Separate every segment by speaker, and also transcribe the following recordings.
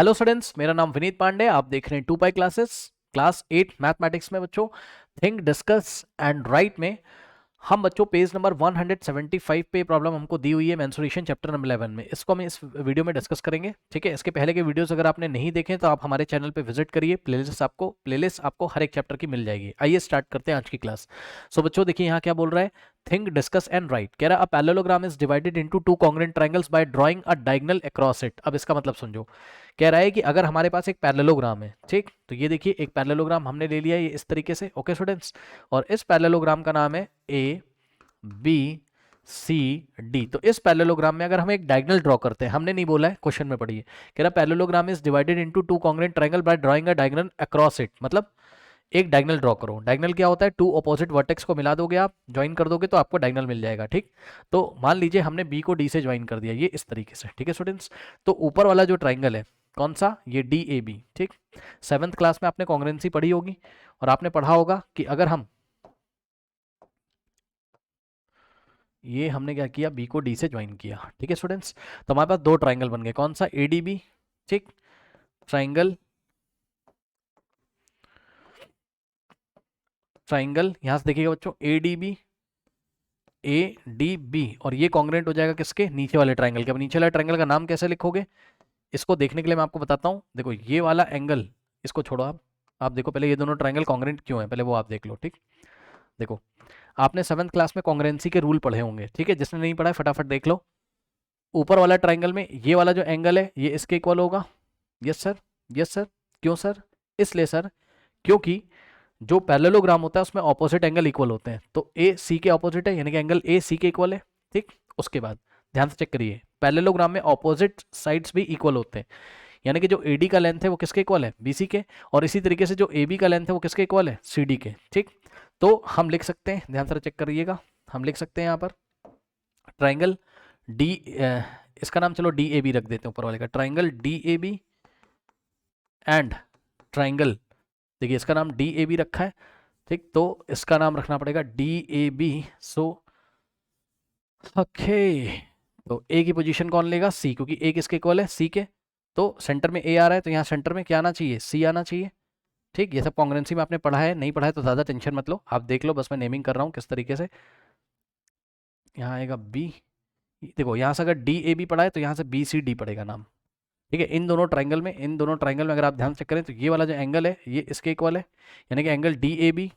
Speaker 1: Hello students, मेरा नाम विनीत पांडे। आप देख रहे हैं 2 पाई क्लासेस, क्लास 8 मैथमेटिक्स में। बच्चों, थिंक, डिस्कस एंड राइट में हम बच्चों पेज नंबर 175 पे प्रॉब्लम हमको दी हुई है मेंसुरेशन चैप्टर नंबर 11 में। इसको हम इस वीडियो में डिस्कस करेंगे। ठीक है, इसके पहले के वीडियोस अगर आपने नहीं देखे तो आप हमारे चैनल पे विजिट करिए। प्लेलिस्ट आपको हर एक चैप्टर की मिल जाएगी। आइए स्टार्ट करते हैं आज की क्लास। सो बच्चों देखिए यहाँ क्या बोल रहा है। Think, discuss and write. कह रहा है a parallelogram is divided into two congruent triangles by drawing a diagonal across it. अब इसका मतलब समझो। कह रहा है कि अगर हमारे पास एक पैरेललोग्राम है, ठीक, तो ये देखिए एक पैरेललोग्राम हमने ले लिया है ये इस तरीके से। ओके स्टूडेंट्स, और इस पैरेललोग्राम का नाम है ए बी सी डी। तो इस पैरेललोग्राम में अगर हम एक डायगोनल ड्रॉ करते हैं, हमने नहीं बोला है, क्वेश्चन में पढ़िए। कह रहा parallelogram is divided into two congruent triangle by drawing a diagonal across it. मतलब एक डायगोनल ड्रॉ करो। डायगोनल क्या होता है? टू अपोजिट वर्टेक्स को मिला दोगे, आप ज्वाइन कर दोगे तो आपको डायगोनल मिल जाएगा। ठीक, तो मान लीजिए हमने बी को डी से ज्वाइन कर दिया, ये इस तरीके से। ठीक है स्टूडेंट्स, तो ऊपर वाला जो ट्राइंगल है कौन सा? ये डी ए बी। ठीक, 7th क्लास में आपने कॉन्ग्रुएंसी पढ़ी होगी और आपने पढ़ा होगा कि अगर हम ये हमने क्या किया, बी को डी से ज्वाइन किया। ठीक है स्टूडेंट्स, तो हमारे पास दो ट्राइंगल बन गए। कौन सा? A D B. ठीक, ट्राइंगल ट्राइंगल यहां से देखिएगा बच्चों, A D B, A D B, और ये कॉन्ग्रुएंट हो जाएगा किसके? नीचे वाले ट्राइंगल के। अब नीचे वाले ट्राइंगल का नाम कैसे लिखोगे, इसको देखने के लिए मैं आपको बताता हूँ। देखो ये वाला एंगल, इसको छोड़ो आप देखो पहले ये दोनों ट्राइंगल कॉन्ग्रुएंट क्यों है, पहले वो आप देख लो। ठीक, देखो आपने 7th क्लास में कॉन्ग्रुएंसी के रूल पढ़े होंगे। ठीक है, जिसने नहीं पढ़ा है फटाफट देख लो। ऊपर वाला ट्राइंगल में ये वाला जो एंगल है ये इसके इक्वल होगा। Yes sir, yes sir. क्यों सर? इसलिए सर क्योंकि जो पैरेललोग्राम होता है उसमें ऑपोजिट एंगल इक्वल होते हैं। तो ए सी के ऑपोजिट है, यानी कि एंगल ए सी के इक्वल है। ठीक, उसके बाद ध्यान से चेक करिए, पैरेललोग्राम में ऑपोजिट साइड्स भी इक्वल होते हैं, यानी कि जो ए डी का लेंथ है वो किसके इक्वल है? बी सी के। और इसी तरीके से जो ए बी का लेंथ है वो किसके इक्वल है? सी डी के। ठीक, तो हम लिख सकते हैं, ध्यान से चेक करिएगा, हम लिख सकते हैं यहाँ पर ट्राइंगल डी, इसका नाम चलो डी ए बी रख देते हैं ऊपर वाले का। Triangle D A B and triangle, देखिए इसका नाम डी ए बी रखा है। ठीक, तो इसका नाम रखना पड़ेगा D A B. So okay, तो ए की पोजीशन कौन लेगा? सी, क्योंकि ए किसके इक्वल है? सी के। तो सेंटर में ए आ रहा है तो यहाँ सेंटर में क्या आना चाहिए? सी आना चाहिए। ठीक, ये सब कॉन्ग्रुएंसी में आपने पढ़ा है, नहीं पढ़ा है तो ज़्यादा टेंशन मत लो, आप देख लो, बस मैं नेमिंग कर रहा हूँ किस तरीके से। यहाँ आएगा बी, देखो यहाँ से अगर डी ए बी पढ़ा है तो यहाँ से बी सी डी पड़ेगा नाम। ठीक है, इन दोनों ट्राइंगल में अगर आप ध्यान से करें तो ये वाला जो एंगल है ये इसके इक्वल है, यानी कि angle D A B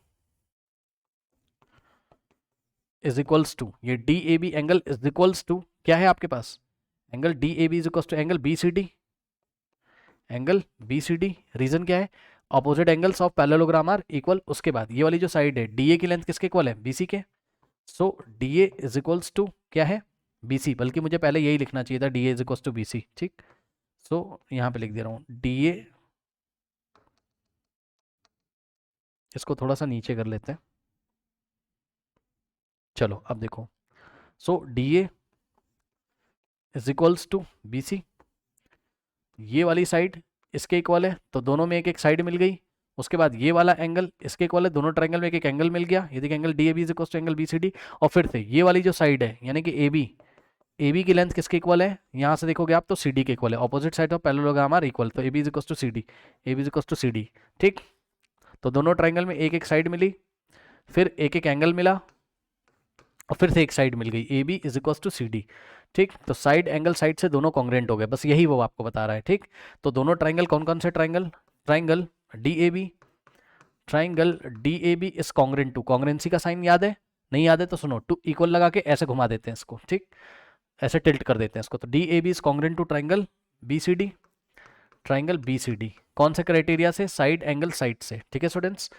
Speaker 1: is equals to, ये D A B angle is equals to क्या है आपके पास? Angle D A B is equals to angle B C D, angle B C D. Reason क्या है? Opposite angles of parallelogram are equal. उसके बाद ये वाली जो साइड है डी ए की लेंथ किसके इक्वल है? बी सी के। So D A is equals to क्या है? बी सी, बल्कि मुझे पहले यही लिखना चाहिए था, D A is equals to B C. ठीक, सो यहाँ पे लिख दे रहा हूँ डी ए, इसको थोड़ा सा नीचे कर लेते हैं। चलो अब देखो, so D A is equals to B C, ये वाली साइड इसके इक्वल है तो दोनों में एक एक साइड मिल गई। उसके बाद ये वाला एंगल इसके इक्वल है, दोनों ट्रायंगल में एक एक एंगल मिल गया। ये देखिए angle D A B is equal to angle B C D. और फिर से ये वाली जो साइड है यानी कि ए बी की लेंथ किसके इक्वल है? यहाँ से देखोगे आप तो सी डी के इक्वल है। Opposite side of parallelogram are equal, तो A B is equal to C D, A B is equal to C D. ठीक, तो दोनों ट्रायंगल में एक एक साइड मिली, फिर एक एक एंगल मिला, और फिर से एक साइड मिल गई, A B is equal to C D. ठीक, तो साइड एंगल साइड से दोनों कॉन्ग्रुएंट हो गए, बस यही वो आपको बता रहा है। ठीक, तो दोनों ट्राइंगल कौन कौन से triangle? Triangle D A B, triangle D A B is congruent to, congruency का साइन याद है? नहीं याद है तो सुनो, टू इक्वल लगा के ऐसे घुमा देते हैं इसको। ठीक, ऐसे टिल्ट कर देते हैं इसको, तो D A B is congruent to triangle B C D, triangle B C D. कौन से क्राइटेरिया से? साइड एंगल साइड से। ठीक है स्टूडेंट्स,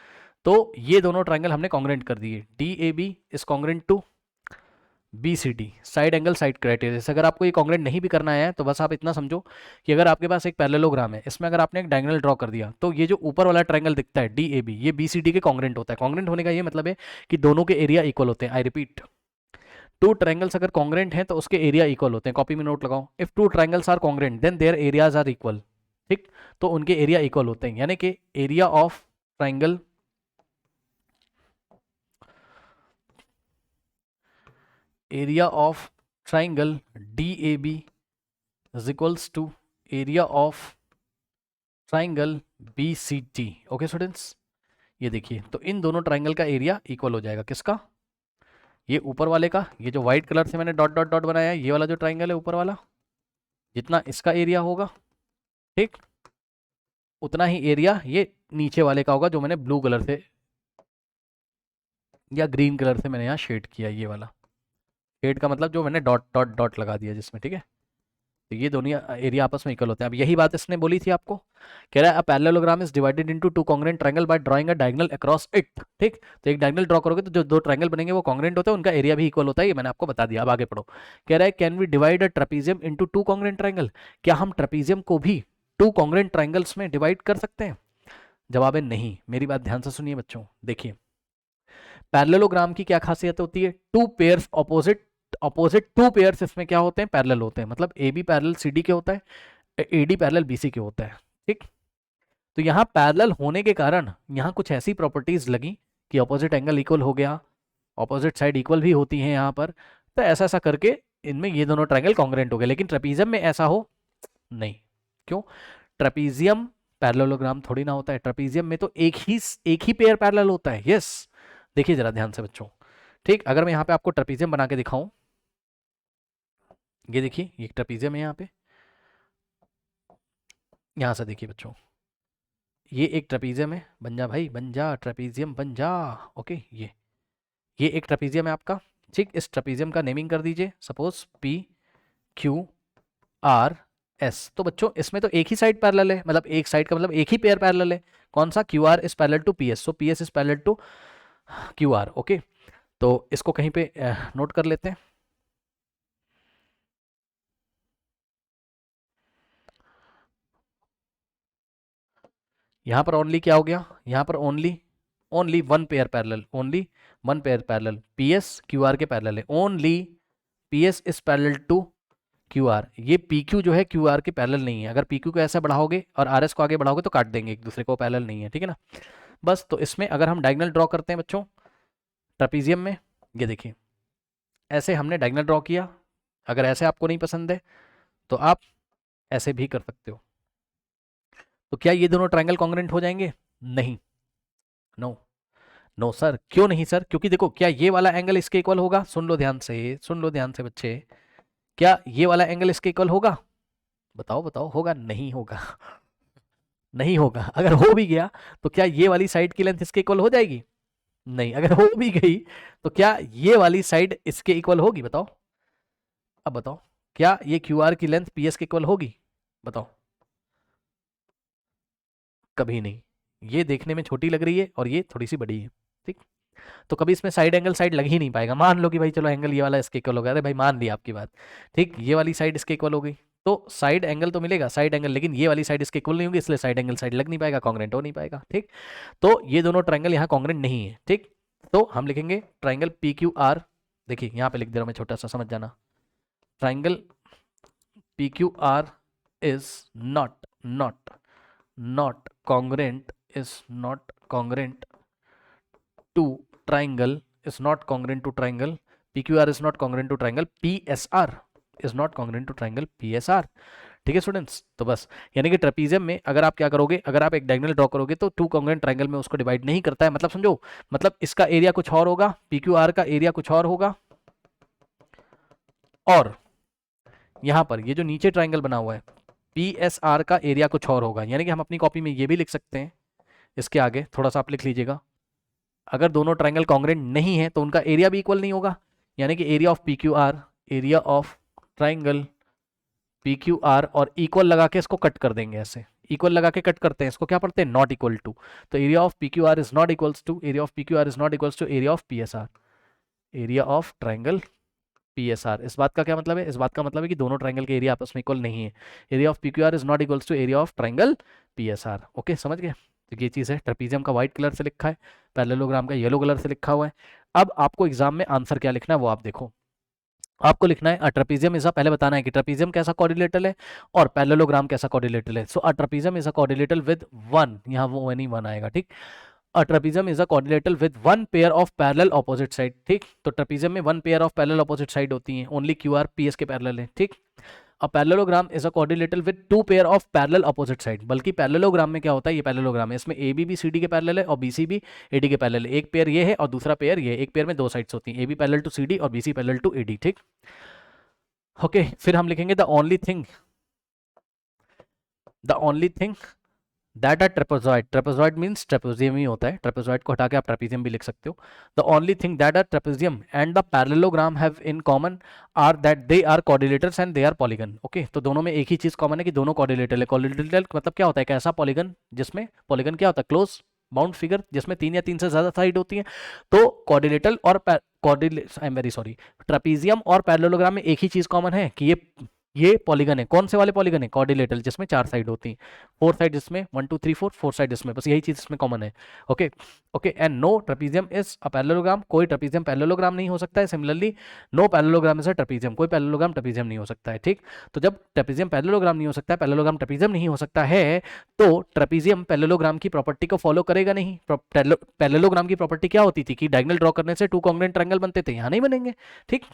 Speaker 1: तो ये दोनों ट्राइंगल हमने कॉन्ग्रुएंट कर दिए। D A B is congruent to B C D, side angle side criteria से। अगर आपको ये कॉन्ग्रुएंट नहीं भी करना है तो बस आप इतना समझो कि अगर आपके पास एक पैरेललोग्राम है, इसमें अगर आपने एक डायगोनल ड्रॉ कर दिया तो ये जो ऊपर वाला ट्रायंगल दिखता है डी ए बी, ये बी सी डी के कॉन्ग्रुएंट होता है। कॉन्ग्रुएंट होने का ये मतलब है कि दोनों के एरिया इक्वल होते हैं। आई रिपीट, टू ट्रायंगल्स अगर कॉन्ग्रुएंट हैं तो उसके एरिया इक्वल होते हैं। कॉपी में नोट लगाओ, if two triangles are congruent then their areas are equal. ठीक, तो उनके एरिया इक्वल होते हैं, यानी कि area of triangle, area of triangle D A B is equals to area of triangle BCD। Okay students, ये देखिए, तो इन दोनों ट्राइंगल का एरिया इक्वल हो जाएगा। किसका? ये ऊपर वाले का, ये जो व्हाइट कलर से मैंने डॉट डॉट डॉट बनाया है, ये वाला जो ट्राइंगल है ऊपर वाला, जितना इसका एरिया होगा, ठीक, उतना ही एरिया ये नीचे वाले का होगा, जो मैंने ब्लू कलर से या ग्रीन कलर से मैंने यहाँ शेड किया। ये वाला शेड का मतलब जो मैंने डॉट डॉट डॉट लगा दिया जिसमें, ठीक है। तो ये दोनों एरिया आपस में इक्वल होते हैं। अब यही बात इसने बोली थी आपको, कह रहा है a parallelogram is divided into two congruent triangle by drawing a diagonal across it. ठीक, तो एक डायगोनल ड्रॉ करोगे तो जो दो ट्रायंगल बनेंगे वो कॉन्ग्रुएंट होते हैं, उनका एरिया भी इक्वल होता है। ये मैंने आपको बता दिया। अब आगे पढ़ो। कह रहा है can we divide a trapezium into two congruent triangle, क्या हम ट्रेपीजियम को भी टू कॉन्ग्रुएंट ट्रायंगल्स में डिवाइड कर सकते हैं? जवाब है नहीं। मेरी बात ध्यान से सुनिए बच्चों, देखिए पैरेललोग्राम की क्या खासियत होती है? Two pairs opposite two pairs इसमें क्या होते हैं? पैरेलल होते हैं। मतलब A B parallel C D के होता है, A D parallel B C के होता है। ठीक, तो यहाँ पैरेलल होने के कारण यहाँ कुछ ऐसी प्रॉपर्टीज लगी कि ऑपोजिट एंगल इक्वल हो गया, ऑपोजिट साइड इक्वल भी होती है यहाँ पर। तो ऐसा ऐसा करके इनमें ये दोनों ट्रायंगल कॉन्ग्रुएंट हो गए। लेकिन ट्रेपीजियम में ऐसा हो नहीं। क्यों? ट्रेपीजियम पैरेललोग्राम थोड़ी ना होता है। ट्रेपीजियम में तो एक ही पेयर पैरेलल होता है। यस, देखिए जरा ध्यान से बच्चों। ठीक, अगर मैं यहाँ पे आपको ट्रेपीजियम बना के दिखाऊं, ये देखिए ये ट्रेपीजियम है यहाँ पे, यहाँ से देखिए बच्चों, ये एक ट्रेपीजियम है। बन जा भाई, बन जा, ट्रेपीजियम बन जा। ओके, ये एक ट्रेपीजियम है आपका। ठीक, इस ट्रेपीजियम का नेमिंग कर दीजिए, सपोज PQRS। तो बच्चों इसमें तो एक ही साइड पैरेलल है, मतलब एक साइड का मतलब एक ही पेयर पैरेलल है। कौन सा? QR is parallel to PS, so PS is parallel to QR। Okay, तो इसको कहीं पे नोट कर लेते हैं। यहाँ पर ओनली क्या हो गया? यहाँ पर only one pair parallel, only one pair parallel, PS QR के पैरेलल है। Only PS is parallel to QR। ये PQ जो है QR के पैरेलल नहीं है। अगर PQ को ऐसा बढ़ाओगे और RS को आगे बढ़ाओगे तो काट देंगे एक दूसरे को, पैरेलल नहीं है। ठीक है ना? बस, तो इसमें अगर हम डायगोनल ड्रॉ करते हैं बच्चों ट्रेपीजियम में, ये देखिए ऐसे हमने डायगोनल ड्रॉ किया। अगर ऐसे आपको नहीं पसंद है तो आप ऐसे भी कर सकते हो। तो क्या ये दोनों ट्रायंगल कॉन्ग्रुएंट हो जाएंगे? नहीं, नो नो सर। क्यों नहीं सर? क्योंकि देखो, क्या ये वाला एंगल इसके इक्वल होगा? सुन लो ध्यान से, सुन लो ध्यान से बच्चे, क्या ये वाला एंगल इसके इक्वल होगा? बताओ बताओ, होगा? नहीं होगा। नहीं होगा। अगर हो भी गया तो क्या ये वाली साइड की लेंथ इसके इक्वल हो जाएगी? नहीं। अगर हो भी गई तो क्या ये वाली साइड इसके इक्वल होगी? बताओ, अब बताओ, क्या ये QR की लेंथ PS के इक्वल होगी? बताओ। कभी नहीं। ये देखने में छोटी लग रही है और ये थोड़ी सी बड़ी है। ठीक, तो कभी इसमें साइड एंगल साइड लग ही नहीं पाएगा। मान लो कि भाई चलो एंगल ये वाला इसके इक्वल हो गया, अरे भाई मान लिया आपकी बात, ठीक, ये वाली साइड इसके इक्वल हो गई तो साइड एंगल तो मिलेगा, साइड एंगल, लेकिन ये वाली साइड इसके इक्वल नहीं होगी, इसलिए साइड एंगल साइड लग नहीं पाएगा, कॉन्ग्रुएंट हो नहीं पाएगा। ठीक, तो ये दोनों ट्रायंगल यहाँ कॉन्ग्रुएंट नहीं है। ठीक, तो हम लिखेंगे ट्रायंगल PQR। देखिए यहाँ पे लिख दे रहा हूँ मैं, छोटा सा समझ जाना। Triangle PQR is not congruent, is not congruent to triangle, is not congruent to triangle PQR, is not congruent to triangle PSR, is not congruent to triangle PSR। ठीक है स्टूडेंट्स, तो बस यानी कि ट्रेपीजियम में अगर आप क्या करोगे, अगर आप एक डायगोनल ड्रॉ करोगे तो टू कॉन्ग्रुएंट ट्रायंगल में उसको डिवाइड नहीं करता है। मतलब समझो, मतलब इसका एरिया कुछ और होगा, PQR का एरिया कुछ और होगा, और यहां पर ये जो नीचे ट्रायंगल बना हुआ है PSR का एरिया कुछ और होगा। यानी कि हम अपनी कॉपी में ये भी लिख सकते हैं, इसके आगे थोड़ा सा आप लिख लीजिएगा, अगर दोनों ट्रायंगल कॉन्ग्रुएंट नहीं है तो उनका एरिया भी इक्वल नहीं होगा। यानी कि area of PQR, area of triangle PQR, और इक्वल लगा के इसको कट कर देंगे। ऐसे इक्वल लगा के कट करते हैं, इसको क्या पढ़ते हैं? Not equal to. तो area of PQR is not equals to, area of PQR is not equals to area of PSR, area of triangle PSR। इस बात का क्या मतलब है? इस बात का मतलब है कि दोनों ट्रायंगल के एरिया आपस में इक्वल नहीं है। Area of PQR is not equals to area of triangle PSR। Okay, समझ गए? तो ये चीज़ है। ट्रेपीजियम का व्हाइट कलर से लिखा है, पैरेललोग्राम का येलो कलर से लिखा हुआ है। अब आपको एग्जाम में आंसर क्या लिखना है वो आप देखो। आपको लिखना है ट्रेपीजियम इज, पहले बताना है कि ट्रेपीजियम कैसा कोऑर्डिनेटर है और पैरेललोग्राम कैसा कोऑर्डिनेटर है। So trapezium is a coordinator with one, यहाँ वो वन ही वन आएगा। ठीक, a trapezium is a quadrilateral with one pair of parallel opposite side। ठीक, तो ट्रेपीजियम में one pair of parallel opposite side होती हैं, ओनली QR PS के पैरेलल है। ठीक, अ parallelogram is a quadrilateral with two pair of parallel opposite side. बल्कि parallelogram में क्या होता है, ये पैरेललोग्राम है, इसमें ए बी सी डी के पैरेलल है और बी सी भी ए डी के पैरेलल है। एक पेयर ये है और दूसरा पेयर ये, एक पेयर में दो साइड्स होती हैं, A B parallel to C D और B C parallel to A D. ठीक, ओके फिर हम लिखेंगे the only thing that are trapezoid. Trapezoid means trapezium ही होता है, ट्रेपेजॉइड को हटा के आप ट्रेपेजियम भी लिख सकते हो। The only thing that are trapezium and the parallelogram have in common are that they are quadrilaterals and they are polygon. Okay, तो दोनों में एक ही चीज कॉमन है कि दोनों क्वाड्रिलेटरल है। क्वाड्रिलेटरल मतलब क्या होता है, एक ऐसा पॉलीगन जिसमें, पॉलीगन क्या होता है, क्लोज बाउंड फिगर जिसमें तीन या तीन से ज्यादा साइड होती है। तो क्वाड्रिलेटरल और I am very sorry, trapezium और पैरेललोग्राम में एक ही चीज कॉमन है कि ये पॉलीगन है। कौन से वाले पॉलीगन है, क्वाड्रिलेटरल जिसमें चार साइड होती हैं, फोर साइड जिसमें 1 2 3 4 फोर साइड इसमें, बस यही चीज इसमें कॉमन है। Okay okay, and no trapezium is a parallelogram, कोई ट्रेपेजियम पैरेललोग्राम नहीं हो सकता है। Similarly no parallelogram is a trapezium, कोई पैरेललोग्राम ट्रेपेजियम नहीं हो सकता है। ठीक, तो जब ट्रेपेजियम पैरेललोग्राम नहीं हो सकता है, पैरेललोग्राम ट्रेपेजियम नहीं हो सकता है, तो ट्रेपेजियम पैरेललोग्राम की प्रॉपर्टी को फॉलो करेगा नहीं। पैरेललोग्राम की प्रॉपर्टी क्या होती थी कि डायगोनल ड्रॉ करने से टू कॉन्ग्रुएंट ट्रायंगल बनते थे, यहाँ नहीं बनेंगे। ठीक,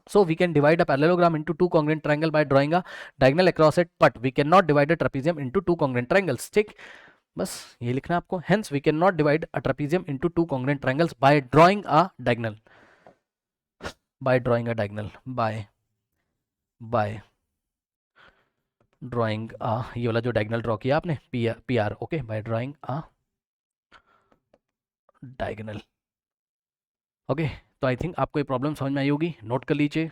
Speaker 1: so we can divide a parallelogram into two congruent triangle by drawing a diagonal across it, but we cannot divide a trapezium into two congruent triangles। ठीक, बस ये लिखना आपको। hence we cannot divide a trapezium into two congruent triangles by drawing a diagonal, by drawing a diagonal, by drawing a, ये वाला जो diagonal draw किया आपने P R, okay, by drawing a diagonal. Okay, तो I think आपको ये problem समझ में आई होगी, नोट कर लीजिए।